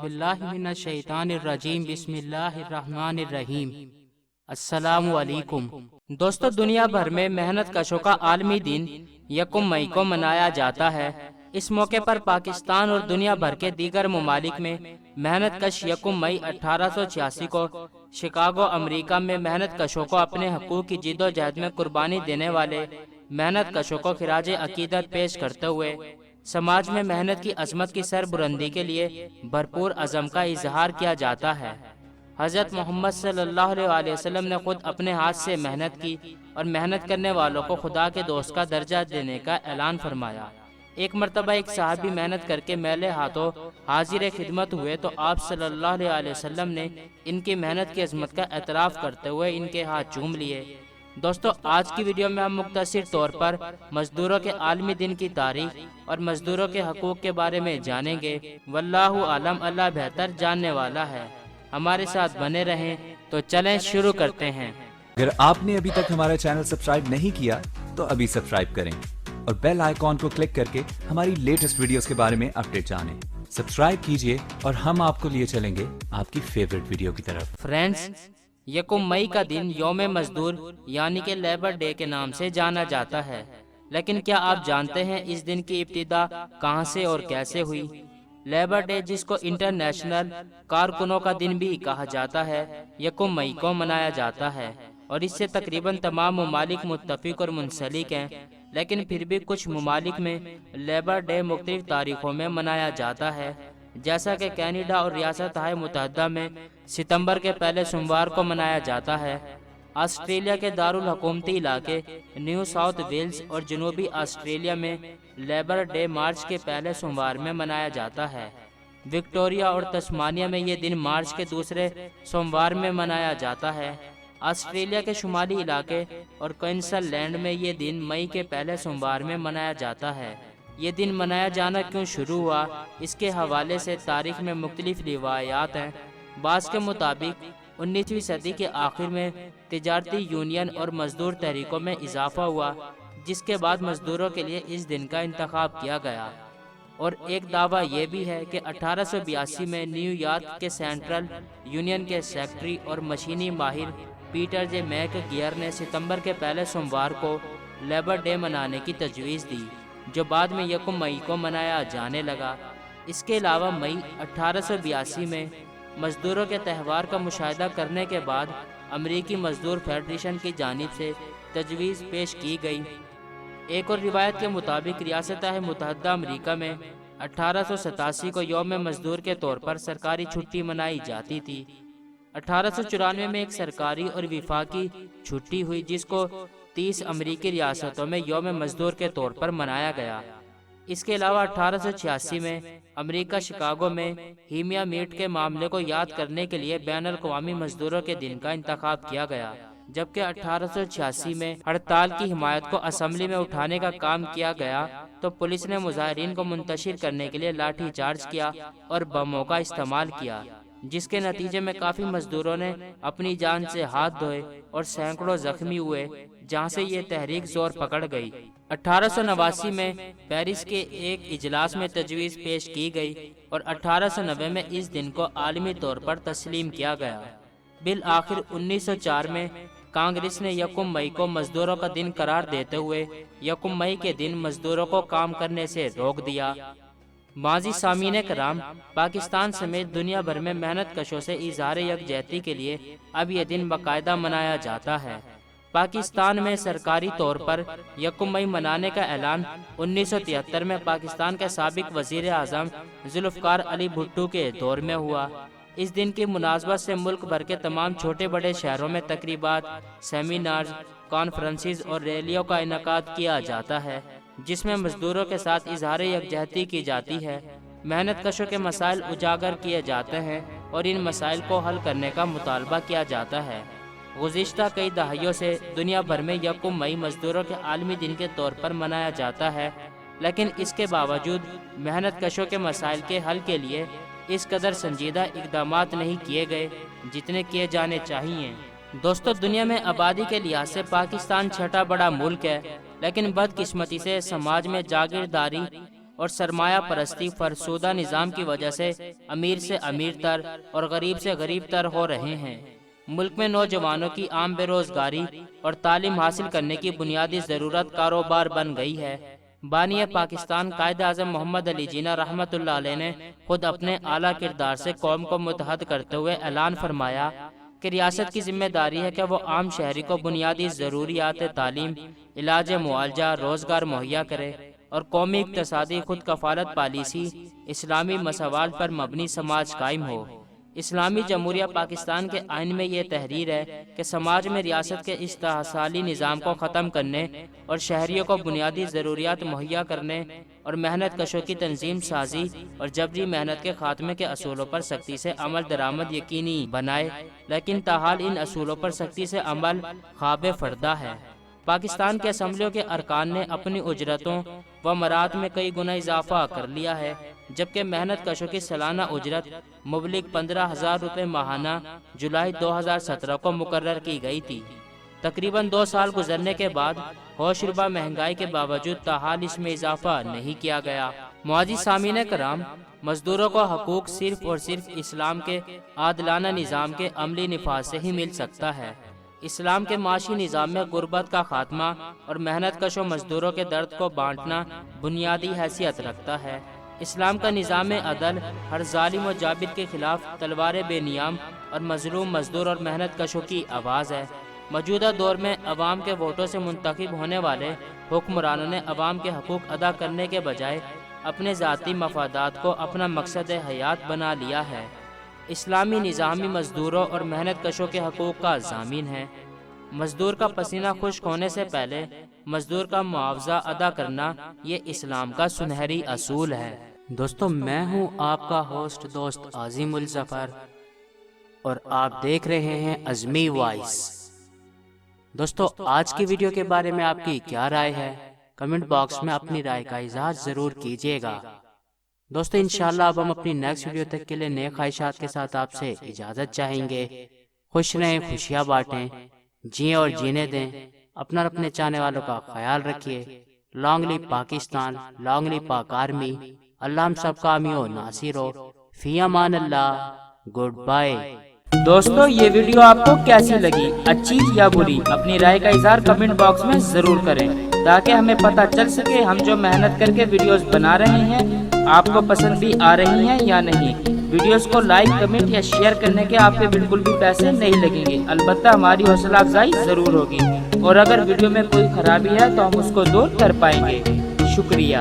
बिल्लाहि मिनश शैतानिर रजीम बिस्मिल्लाहिर रहमानिर रहीम। अस्सलामु अलैकुम। दोस्तों, दुनिया भर में मेहनत कशों का आलमी दिन 1 मई को मनाया जाता है। इस मौके पर पाकिस्तान और दुनिया भर के दीगर ममालिक में मेहनत कश 1 मई 1886 को शिकागो अमेरिका में मेहनत कशों को अपने हकूक़ की जिद्दोजहद में कुर्बानी देने वाले मेहनत कशों को खिराज अकीदत पेश करते हुए समाज में मेहनत की अजमत की सरबुलंदी के लिए भरपूर अज़म का इजहार किया जाता है। हज़रत मोहम्मद सल्लल्लाहु अलैहि वसल्लम ने खुद अपने हाथ से मेहनत की और मेहनत करने वालों को खुदा के दोस्त का दर्जा देने का ऐलान फरमाया। एक मरतबा एक साहबी मेहनत करके मैले हाथों हाजिर खिदमत हुए तो आप सल्लल्लाहु अलैहि वसल्लम ने इनकी मेहनत की अजमत का एतराफ़ करते हुए इनके हाथ चूम लिए। दोस्तों, आज की वीडियो में हम मुख्तसर तौर पर मजदूरों के आलमी दिन की तारीख और मजदूरों के हकूक़ के बारे में जानेंगे। वल्लाहु आलम, अल्लाह बेहतर जानने वाला है। हमारे साथ बने रहें। तो चलें शुरू करते हैं। अगर आपने अभी तक हमारा चैनल सब्सक्राइब नहीं किया तो अभी सब्सक्राइब करें और बेल आइकॉन को क्लिक करके हमारी लेटेस्ट वीडियोस के बारे में अपडेट जानें। सब्सक्राइब कीजिए और हम आपको लिए चलेंगे आपकी फेवरेट वीडियो की तरफ। फ्रेंड्स, 1 मई का दिन यौम मजदूर यानी कि लेबर डे के नाम से जाना जाता है। लेकिन क्या आप जानते हैं इस दिन की इब्तिदा कहां से और कैसे हुई? लेबर डे, जिसको इंटरनेशनल कारकुनों का दिन भी कहा जाता है, 1 मई को मनाया जाता है और इससे तकरीबन तमाम ममालिक मुत्तफिक और मुंसलिक हैं। लेकिन फिर भी कुछ ममालिक में लेबर डे मुख्तलिफ तारीखों में मनाया जाता है, जैसा कि कनाडा और रियासत मुत्तहिदा में सितंबर के पहले सोमवार को मनाया जाता है। ऑस्ट्रेलिया के दारुल हुकूमती इलाके न्यू साउथ वेल्स और जनूबी ऑस्ट्रेलिया में लेबर डे मार्च के पहले सोमवार में मनाया जाता है। विक्टोरिया और तस्मानिया में ये दिन मार्च के दूसरे सोमवार में मनाया जाता है। ऑस्ट्रेलिया के शुमाली इलाके और क्वींसलैंड में ये दिन मई के पहले सोमवार में मनाया जाता है। ये दिन मनाया जाना क्यों शुरू हुआ, इसके हवाले से तारीख में मुख्तलिफ रिवायात हैं। बाज़ के मुताबिक 19वीं सदी के आखिर में तिजारती यूनियन और मजदूर तहरीकों में इजाफा हुआ, जिसके बाद मजदूरों के लिए इस दिन का इंतखाब किया गया। और एक दावा ये भी है कि 1882 में न्यूयॉर्क के सेंट्रल यूनियन के सेक्रेटरी और मशीनी माहिर पीटर जे मैक गियर ने सितंबर के पहले सोमवार को लेबर डे मनाने की तजवीज़ दी, जो बाद में 1 मई को मनाया जाने लगा। इसके अलावा मई 1882 में मजदूरों के त्यौहार का मुशाहिदा करने के बाद अमेरिकी मजदूर फेडरेशन की जानिब से तजवीज़ पेश की गई। एक और रिवायत के मुताबिक रियासत मुत्तहिदा अमेरिका में 1887 को यौम मजदूर के तौर पर सरकारी छुट्टी मनाई जाती थी। 1894 में एक सरकारी और विफाकी छुट्टी हुई, जिसको 30 अमेरिकी रियासतों में यौम मजदूर के तौर पर मनाया गया। इसके अलावा 1886 में अमेरिका शिकागो में हीमिया मीट के मामले को याद करने के लिए बैन अल-अक़वामी मजदूरों के दिन का इंतखाब किया गया, जबकि 1886 में हड़ताल की हिमायत को असम्बली में उठाने का काम किया गया तो पुलिस ने मुजाहिरीन को मुंतशिर करने के लिए लाठी चार्ज किया और बमों का इस्तेमाल किया, जिसके नतीजे में काफ़ी मजदूरों ने अपनी जान से हाथ धोए और सैकड़ों जख्मी हुए, जहां से ये तहरीक जोर पकड़ गई। 1889 में पेरिस के एक इजलास में तजवीज़ पेश की गई और 1890 में इस दिन को आलमी तौर पर तस्लीम किया गया। बिल आखिर 1904 में कांग्रेस ने 1 मई को मजदूरों का दिन करार देते हुए 1 मई के दिन मजदूरों को काम करने से रोक दिया। माजी सामीन कराम, पाकिस्तान समेत दुनिया भर में मेहनत कशों से इजहार यकजहती के लिए अब यह दिन बाकायदा मनाया जाता है। पाकिस्तान में सरकारी तौर पर 1 मई मनाने का ऐलान 1973 में पाकिस्तान के साबिक वजीर आज़म जुल्फ़िकार अली भुट्टो के दौर में हुआ। इस दिन की मुनासबत से मुल्क भर के तमाम छोटे बड़े शहरों में तकरीबात, सेमिनार्स, कॉन्फ्रेंसेस और रैलियों का इनेकाद किया जाता है, जिसमें मजदूरों के साथ इजहार यकजहती की जाती है। मेहनत कशों के मसाइल उजागर किए जाते हैं और इन मसाइल को हल करने का मुतालबा किया जाता है। गुज़िश्ता कई दहाइयों से दुनिया भर में 1 मई मजदूरों के आलमी दिन के तौर पर मनाया जाता है, लेकिन इसके बावजूद मेहनत कशों के मसाइल के हल के लिए इस कदर संजीदा इक़दामात नहीं किए गए जितने किए जाने चाहिए। दोस्तों, दुनिया में आबादी के लिहाज से पाकिस्तान छठा बड़ा मुल्क है, लेकिन बदकिस्मती से समाज में जागीरदारी اور سرمایہ پرستی فرسودہ نظام کی وجہ سے امیر سے امیر تر اور غریب سے غریب تر ہو رہے ہیں۔ ملک میں نوجوانوں کی عام بے روزگاری اور تعلیم حاصل کرنے کی بنیادی ضرورت کاروبار بن گئی ہے۔ بانی پاکستان قائد اعظم محمد علی جناح رحمۃ اللہ علیہ نے خود اپنے اعلیٰ کردار سے قوم کو متحد کرتے ہوئے اعلان فرمایا کہ ریاست کی ذمہ داری ہے کہ وہ عام شہری کو بنیادی ضروریات تعلیم، علاج معالجہ، روزگار مہیا کرے اور قومی اقتصادی خود کفالت پالیسی اسلامی مساوات پر مبنی سماج قائم ہو۔ اسلامی جمہوریہ پاکستان کے آئین میں یہ تحریر ہے کہ سماج میں ریاست کے استحصالی نظام کو ختم کرنے اور شہریوں کو بنیادی ضروریات مہیا کرنے اور محنت کشوں کی تنظیم سازی اور جبری محنت کے خاتمے کے اصولوں پر سختی سے عمل درآمد یقینی بنائے، لیکن تاحال ان اصولوں پر سختی سے عمل خواب فردہ ہے۔ پاکستان کے اسمبلیوں کے ارکان نے اپنی اجرتوں و مرات میں کئی گنا اضافہ کر لیا ہے، جبکہ محنت کشوں کی سالانہ اجرت مبلغ 15,000 روپے ماہانہ جولائی 2017 کو مقرر کی گئی تھی۔ تقریباً 2 سال گزرنے کے بعد ہوش ربا مہنگائی کے باوجود تاحال اس میں اضافہ نہیں کیا گیا۔ معزز سامعین کرام، مزدوروں کو حقوق صرف اور صرف اسلام کے عادلانہ نظام کے عملی نفاذ سے ہی مل سکتا ہے۔ اسلام کے معاشی نظام میں غربت کا خاتمہ اور محنت کشوں مزدوروں کے درد کو بانٹنا بنیادی حیثیت رکھتا ہے۔ اسلام کا نظام عدل ہر ظالم و جابر کے خلاف تلوار بے نیام اور مظلوم مزدور اور محنت کشوں کی آواز ہے۔ موجودہ دور میں عوام کے ووٹوں سے منتخب ہونے والے حکمرانوں نے عوام کے حقوق ادا کرنے کے بجائے اپنے ذاتی مفادات کو اپنا مقصد حیات بنا لیا ہے۔ اسلامی نظامی مزدوروں اور محنت کشوں کے حقوق کا ضامن ہے۔ مزدور کا پسینہ خشک ہونے سے پہلے مزدور کا معاوضہ ادا کرنا یہ اسلام کا سنہری اصول ہے۔ دوستو، میں ہوں آپ کا ہوسٹ دوست عظیم الظفر اور آپ دیکھ رہے ہیں عظمی وائس۔ دوستو، آج کی ویڈیو کے بارے میں آپ کی کیا رائے ہے؟ کمنٹ باکس میں اپنی رائے کا اظہار ضرور کیجیے گا۔ دوستو، انشاءاللہ اب ہم اپنی نیکسٹ ویڈیو تک کے لیے نئے خواہشات کے ساتھ آپ سے اجازت چاہیں گے۔ خوش رہیں، خوشیاں بانٹیں، جئیں اور جینے دیں۔ اپنا اور اپنے چاہنے والوں کا خیال رکھیے۔ لانگ لیو پاکستان، لانگ لیو پاک آرمی۔ اللہ ہم سب کا حامی و ناصر ہو۔ فی امان اللہ، گڈ بائے۔ دوستو، یہ ویڈیو آپ کو کیسی لگی؟ اچھی یا بری؟ اپنی رائے کا اظہار کمنٹ باکس میں ضرور کریں تاکہ ہمیں پتہ چل سکے ہم جو محنت کر کے ویڈیوز بنا رہے ہیں آپ کو پسند بھی آ رہی ہیں یا نہیں۔ ویڈیوز کو لائک، کمنٹ یا شیئر کرنے کے آپ کے بالکل بھی پیسے نہیں لگیں گے، البتہ ہماری حوصلہ افزائی ضرور ہوگی، اور اگر ویڈیو میں کوئی خرابی ہے تو ہم اس کو دور کر پائیں گے۔ شکریہ۔